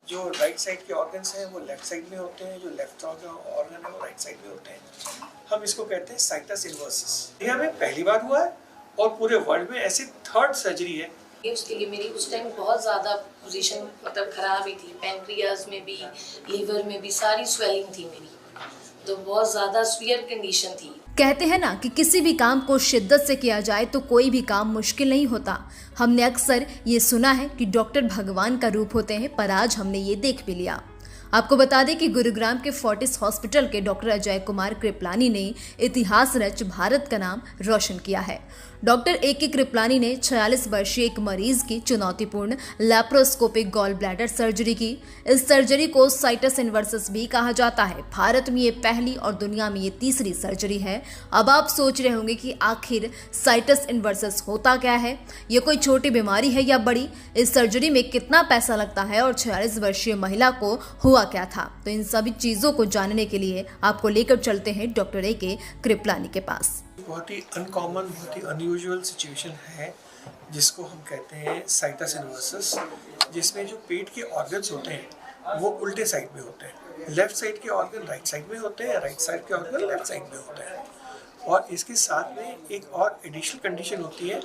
जो right side के organs हैं वो लेफ्ट साइड में होते हैं, जो लेफ्ट ऑर्गन है वो राइट साइड में होते हैं। हम इसको कहते हैं साइटस इनवर्सस। इंडिया में पहली बार हुआ है और पूरे वर्ल्ड में ऐसी थर्ड सर्जरी है। उसके लिए मेरी उस टाइम बहुत ज़्यादा पोजीशन मतलब ख़राब ही थी, पैनक्रियाज में भी, लीवर में भी सारी स्वेलिंग थी मेरी, तो बहुत ज़्यादा सीवियर कंडीशन थी। कहते हैं ना कि किसी भी काम को शिद्दत से किया जाए तो कोई भी काम मुश्किल नहीं होता। हमने अक्सर ये सुना है कि डॉक्टर भगवान का रूप होते हैं, पर आज हमने ये देख भी लिया। आपको बता दें कि गुरुग्राम के फोर्टिस हॉस्पिटल के डॉक्टर अजय कुमार कृपलानी ने इतिहास रच भारत का नाम रोशन किया है। Doctor A.K. कृपलानी ने 46 वर्षीय एक मरीज की चुनौतीपूर्ण लैप्रोस्कोपिक गॉल ब्लैडर सर्जरी की। इस सर्जरी को साइटस इनवर्सस भी कहा जाता है। भारत में ये पहली और दुनिया में ये तीसरी सर्जरी है। अब आप सोच रहे होंगे कि आखिर साइटस इनवर्सस होता क्या है, ये कोई छोटी बीमारी है या बड़ी, इस सर्जरी में कितना पैसा लगता है और 46 वर्षीय महिला को हुआ क्या था। तो इन सभी चीजों को जानने के लिए आपको लेकर चलते हैं डॉक्टर A.K. कृपलानी के पास। बहुत ही अनकॉमन, बहुत ही अनयूजुअल सिचुएशन है जिसको हम कहते हैं साइटस इनवर्सस, जिसमें जो पेट के ऑर्गन्स होते हैं वो उल्टे साइड में होते हैं। लेफ्ट साइड के ऑर्गन राइट साइड में होते हैं, राइट साइड के ऑर्गन लेफ्ट साइड में होते हैं। और इसके साथ में एक और एडिशनल कंडीशन होती है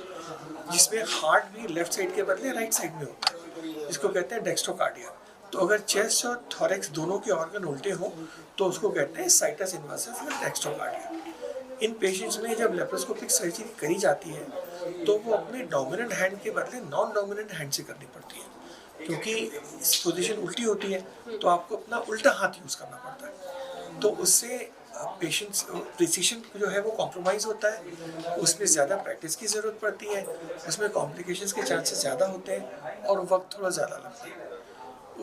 जिसमें हार्ट भी लेफ्ट साइड के बदले राइट साइड में होता है, जिसको कहते हैं डेक्स्ट्रोकार्डिया। तो अगर चेस्ट और थोरैक्स दोनों के ऑर्गन उल्टे हों तो उसको कहते हैं साइटस इनवर्सस या डेक्स्ट्रोकार्डिया। इन पेशेंट्स में जब लेप्रोस्कोपिक सर्जरी करी जाती है तो वो अपने डोमिनेंट हैंड के बदले नॉन डोमिनेंट हैंड से करनी पड़ती है, क्योंकि पोजीशन उल्टी होती है तो आपको अपना उल्टा हाथ यूज़ करना पड़ता है। तो उससे पेशेंट्स प्रिसीशन जो है वो कॉम्प्रोमाइज़ होता है, उसमें ज़्यादा प्रैक्टिस की ज़रूरत पड़ती है, उसमें कॉम्प्लिकेशंस के चांसेस ज़्यादा होते हैं और वक्त थोड़ा ज़्यादा लगता है।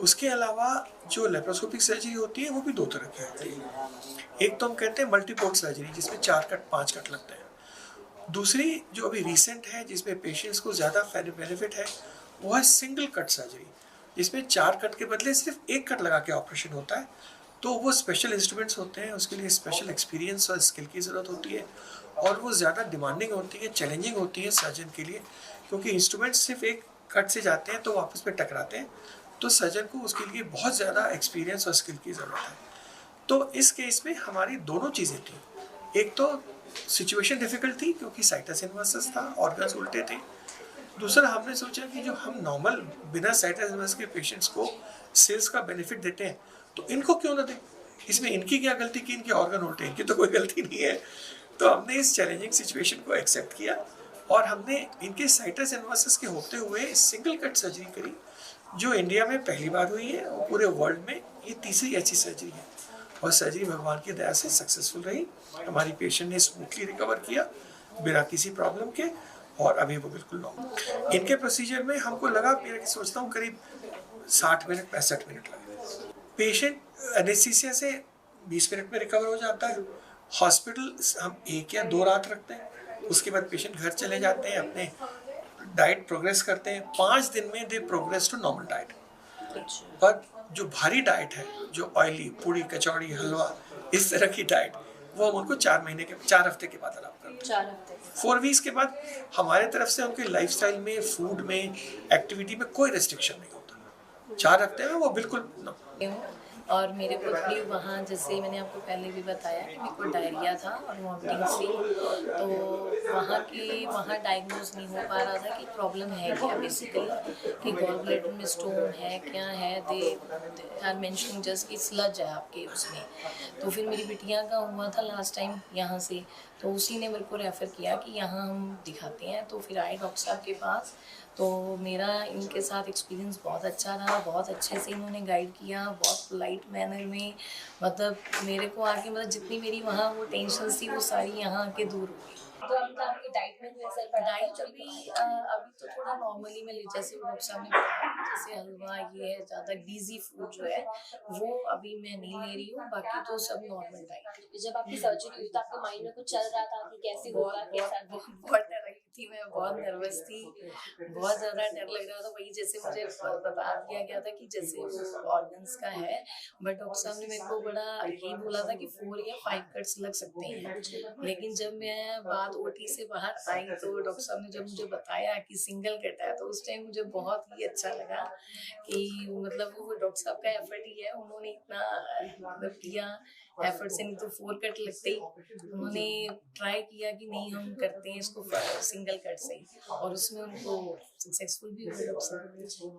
उसके अलावा जो लेप्रोस्कोपिक सर्जरी होती है वो भी दो तरह की होती है। एक तो हम कहते हैं मल्टीपोर्ट सर्जरी, जिसमें 4 कट 5 कट लगते हैं। दूसरी जो अभी रिसेंट है, जिसमें पेशेंट्स को ज़्यादा बेनिफिट है, वो है सिंगल कट सर्जरी, जिसमें 4 कट के बदले सिर्फ 1 कट लगा के ऑपरेशन होता है। तो वो स्पेशल इंस्ट्रूमेंट्स होते हैं, उसके लिए स्पेशल एक्सपीरियंस और स्किल की ज़रूरत होती है और वो ज़्यादा डिमांडिंग होती है, चैलेंजिंग होती है सर्जन के लिए, क्योंकि इंस्ट्रूमेंट्स सिर्फ एक कट से जाते हैं तो आपस में टकराते हैं, तो सर्जन को उसके लिए बहुत ज़्यादा एक्सपीरियंस और स्किल की ज़रूरत है। तो इस केस में हमारी दोनों चीज़ें थी। एक तो सिचुएशन डिफ़िकल्ट थी क्योंकि साइटस इनवर्सस था, ऑर्गन्स उल्टे थे। दूसरा हमने सोचा कि जो हम नॉर्मल बिना साइटस इनवर्सस के पेशेंट्स को सेल्स का बेनिफिट देते हैं तो इनको क्यों ना दें। इसमें इनकी क्या गलती की, इनके ऑर्गन उल्टे, इनकी तो कोई गलती नहीं है। तो हमने इस चैलेंजिंग सिचुएशन को एक्सेप्ट किया और हमने इनके साइटस इनवर्सस के होते हुए सिंगल कट सर्जरी करी, जो इंडिया में पहली बार हुई है और पूरे वर्ल्ड में ये तीसरी ऐसी सर्जरी है। और सर्जरी भगवान की दया से सक्सेसफुल रही। हमारी पेशेंट ने स्मूथली रिकवर किया बिना किसी प्रॉब्लम के और अभी वो बिल्कुल नॉर्मल। इनके प्रोसीजर में हमको लगा, मेरा सोचता हूँ करीब 60 मिनट 65 मिनट लगे। पेशेंट एनेस्थीसिया से 20 मिनट में रिकवर हो जाता है। हॉस्पिटल हम 1 या 2 रात रखते हैं, उसके बाद पेशेंट घर चले जाते हैं, अपने डाइट प्रोग्रेस करते हैं। 5 दिन में दे प्रोग्रेस टू नॉर्मल डाइट। पर जो भारी डाइट है, जो ऑयली, पूड़ी कचौड़ी हलवा इस तरह की डाइट, वो हम उनको 4 हफ्ते के बाद अलाउ करते हैं। 4 हफ्ते 4 वीक्स के बाद हमारे तरफ से उनके लाइफस्टाइल में, फूड में, एक्टिविटी में कोई रेस्ट्रिक्शन नहीं होता। 4 हफ्ते में वो बिल्कुल और मेरे को भी वहाँ, जैसे मैंने आपको पहले भी बताया कि मेरे को डायरिया था और वॉमिटिंग्स थी, तो वहाँ डायग्नोज नहीं हो पा रहा था कि प्रॉब्लम है क्या बेसिकली, कि गॉल ब्लैडर में स्टोन है क्या है। दे आर मेंशनिंग जस्ट कि स्लज है आपके उसमें। तो फिर मेरी बिटिया का हुआ था लास्ट टाइम यहाँ से, तो उसी ने मेरे को रेफ़र किया कि यहाँ हम दिखाते हैं। तो फिर आए डॉक्टर साहब के पास, तो मेरा इनके साथ एक्सपीरियंस बहुत अच्छा रहा। बहुत अच्छे से इन्होंने गाइड किया, बहुत पोलाइट मैनर में, मतलब मेरे को आके, मतलब जितनी मेरी वहाँ वो टेंशन थी वो सारी यहाँ आके दूर हो गई। तो आपकी डाइट में कोई असर पड़ा? डाइट अभी तो थोड़ा नॉर्मली में जैसे डॉक्टर साहब ने बताया कि जैसे हलवा ये है, ज़्यादा ग्रीजी फूड जो है वो अभी मैं नहीं ले रही हूँ, बाकी तो सब नॉर्मल डाइट। जब आपकी सर्जरी हुई तो आपके माइंड में कुछ चल रहा था कि कैसे होगा, कैसा? बहुत थी, मैं बहुत नर्वस थी, बहुत ज़्यादा डर लग रहा था। वही जैसे मुझे बता दिया गया था कि जैसे वो ऑर्गन्स का है, बट डॉक्टर साहब ने मेरे को बड़ा ये बोला था कि 4 या 5 कट्स लग सकते हैं। लेकिन जब मैं बाद ओटी से बाहर आई तो डॉक्टर साहब ने जब मुझे बताया कि सिंगल कट है, तो उस टाइम मुझे बहुत ही अच्छा लगा कि मतलब वो डॉक्टर साहब का एफर्ट ही है, उन्होंने इतना मतलब किया एफर्ट से, नहीं तो 4 कट लगते ही उन्होंने ट्राई किया कि नहीं हम करते हैं इसको सिंगल कट से, और उसमें उनको सक्सेसफुल भी हुए डॉक्टर साहब।